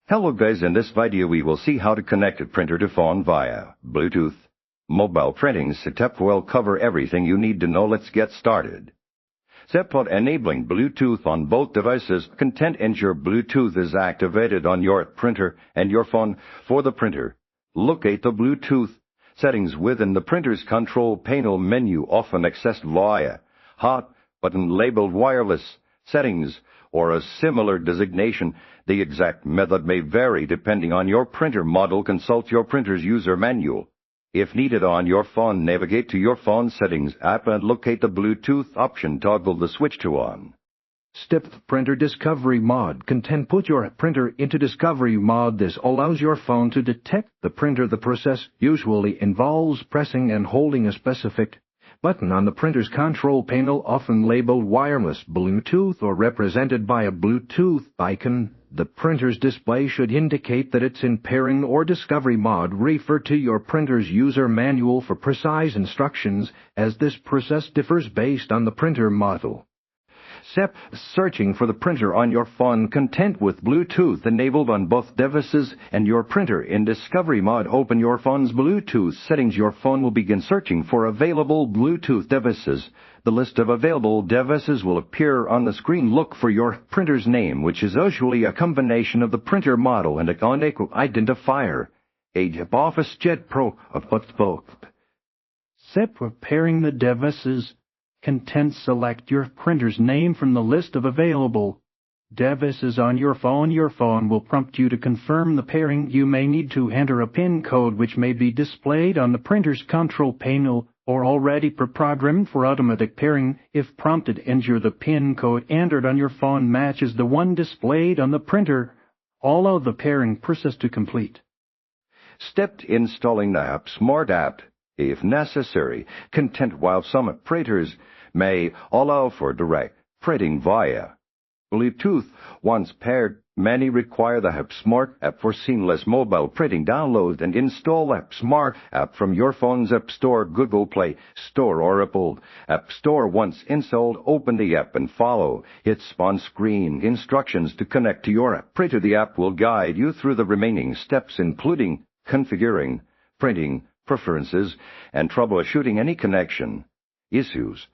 Hello guys, in this video we will see how to connect a printer to phone via Bluetooth. Mobile printing setup will cover everything you need to know. Let's get started. Step 1. Enabling Bluetooth on both devices. Content ensure Bluetooth is activated on your printer and your phone. For the printer, locate the Bluetooth settings within the printer's control panel menu, often accessed via Hot button labeled Wireless Settings or a similar designation. The exact method may vary depending on your printer model. Consult your printer's user manual. If needed on your phone, navigate to your phone settings app and locate the Bluetooth option. Toggle the switch to on. Step Printer Discovery Mode. Content put your printer into discovery mode. This allows your phone to detect the printer. The process usually involves pressing and holding a specific button on the printer's control panel, often labeled wireless, Bluetooth, or represented by a Bluetooth icon. The printer's display should indicate that it's in pairing or discovery mode. Refer to your printer's user manual for precise instructions, as this process differs based on the printer model. Step Searching for the printer on your phone. Content with Bluetooth enabled on both devices and your printer in discovery mode. Open your phone's Bluetooth settings. Your phone will begin searching for available Bluetooth devices. The list of available devices will appear on the screen. Look for your printer's name, which is usually a combination of the printer model and a unique identifier. Office Jet Pro. Step Pairing the devices. Content select your printer's name from the list of available devices on your phone. Your phone will prompt you to confirm the pairing. You may need to enter a PIN code which may be displayed on the printer's control panel or already pre-programmed for automatic pairing. If prompted, enter the PIN code entered on your phone matches the one displayed on the printer. Allow the pairing process to complete. Step Installing the app Smart App. If necessary, content while some printers may allow for direct printing via Bluetooth. Once paired, many require the App Smart app for seamless mobile printing. Download and install App Smart app from your phone's App Store, Google Play Store, or Apple App Store. Once installed, open the app and follow its on-screen instructions to connect to your printer. The app will guide you through the remaining steps, including configuring printing preferences and troubleshooting any connection issues.